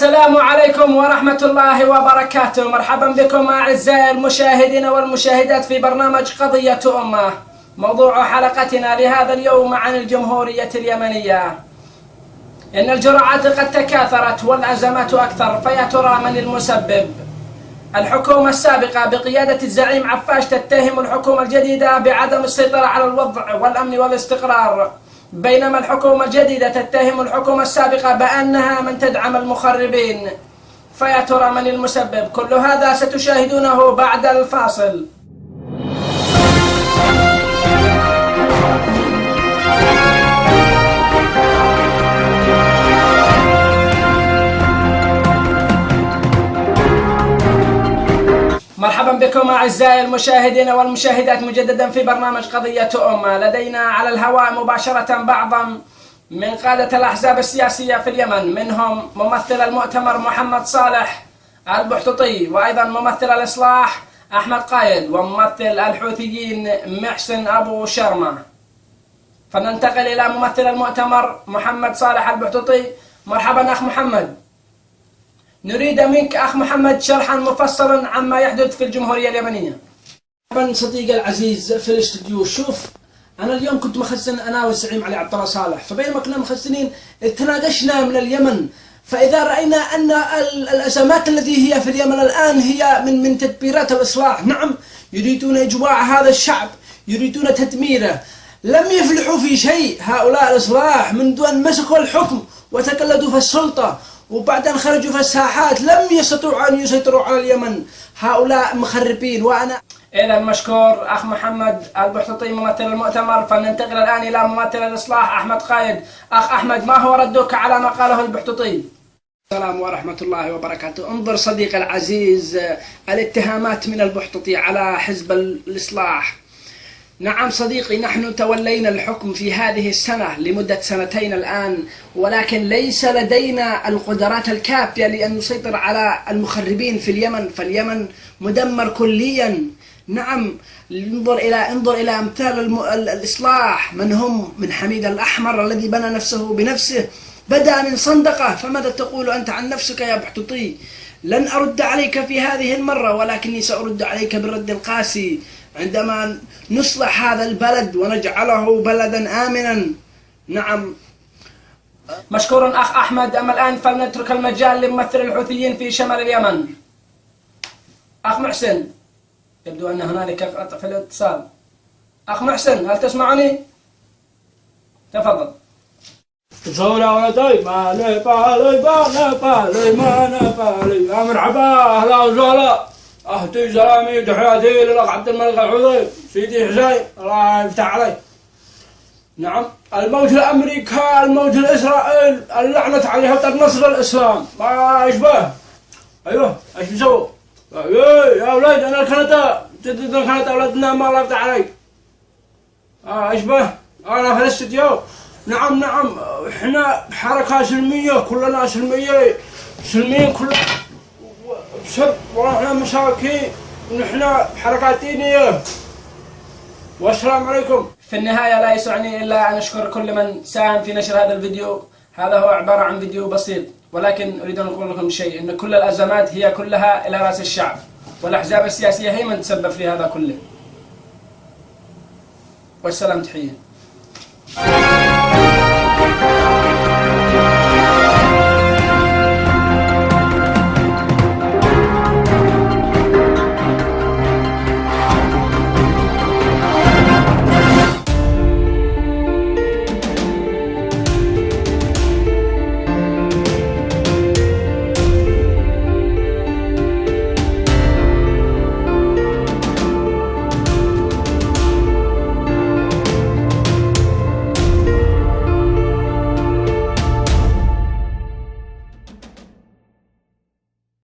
السلام عليكم ورحمة الله وبركاته. مرحبا بكم أعزائي المشاهدين والمشاهدات في برنامج قضية أمة. موضوع حلقتنا لهذا اليوم عن الجمهورية اليمنية. إن الجرعات قد تكاثرت والأزمات أكثر، فيا ترى من المسبب؟ الحكومة السابقة بقيادة الزعيم عفاش تتهم الحكومة الجديدة بعدم السيطرة على الوضع والأمن والاستقرار، بينما الحكومة الجديدة تتهم الحكومة السابقة بأنها من تدعم المخربين. فيا ترى من المسبب؟ كل هذا ستشاهدونه بعد الفاصل. مرحبا بكم أعزائي المشاهدين والمشاهدات مجددا في برنامج قضية أمة. لدينا على الهواء مباشرة بعضا من قادة الأحزاب السياسية في اليمن، منهم ممثل المؤتمر محمد صالح البحتطي، وأيضا ممثل الإصلاح أحمد قايد، وممثل الحوثيين محسن أبو شرمة. فننتقل إلى ممثل المؤتمر محمد صالح البحتطي. مرحبا أخ محمد. نريد منك أخ محمد شرحا مفصلا عما يحدث في الجمهورية اليمنية. مرحبا صديقي العزيز في الاستوديو. شوف، أنا اليوم كنت مخزن أنا والزعيم علي عبد الله صالح، فبينما كنا مخزنين تناقشنا من اليمن، فإذا رأينا أن الأزمات التي هي في اليمن الآن هي من تدبيرات الإصلاح. نعم، يريدون إجواع هذا الشعب، يريدون تدميره. لم يفلحوا في شيء هؤلاء الإصلاح منذ أن مسكوا الحكم وتقلدوا في السلطة، وبعدين خرجوا في الساحات لم يستطيعوا أن يسيطروا على اليمن. هؤلاء مخربين. وأنا إذا مشكور أخ محمد البحتطي ممثل المؤتمر. فننتقل الآن إلى ممثل الإصلاح أحمد قايد. أخ أحمد، ما هو ردك على ما قاله البحتطي؟ السلام ورحمة الله وبركاته. انظر صديقي العزيز، الاتهامات من البحتطي على حزب الإصلاح. نعم صديقي، نحن تولينا الحكم في هذه السنة لمدة 2 الآن، ولكن ليس لدينا القدرات الكافية لأن نسيطر على المخربين في اليمن، فاليمن مدمر كليا. نعم، انظر إلى أمثال الإصلاح، من هم؟ من حميد الأحمر الذي بنى نفسه بنفسه، بدأ من صندقة. فماذا تقول أنت عن نفسك يا بحتطي؟ لن أرد عليك في هذه المرة، ولكني سأرد عليك بالرد القاسي عندما نصلح هذا البلد ونجعله بلدا آمنا. نعم. مشكور أخ أحمد. أما الآن فلنترك المجال لممثل الحوثيين في شمال اليمن. أخ محسن، يبدو أن هنالك قطع في الاتصال. أخ محسن، هل تسمعني؟ تفضل. يا مرحبا، أهلا وسهلا. أهدي سلامي تحياتي للأخ عبد الملك الحوثي سيدي حسين، الله يفتح عليه. نعم، الموت لأمريكا، الموت لإسرائيل، اللعنة عليها نصر الإسلام، ما يشبه. أيوه، إيش بيسووا؟ يا أولاد، أنا الكندا، جدد الكندا أولادنا، ما الله يفتح عليك. يشبه، أنا في الاستديو. نعم، إحنا حركة سلمية، كلنا سلميين كلنا بسر، ونحن مساكين، ونحن حركات دينية. والسلام عليكم. في النهاية لا يسعني إلا أن أشكر كل من ساهم في نشر هذا الفيديو. هذا هو عبارة عن فيديو بسيط، ولكن أريد أن أقول لكم شيء، أن كل الأزمات هي كلها إلى رأس الشعب، والأحزاب السياسية هي من تسبب في هذا كله. والسلام، تحية.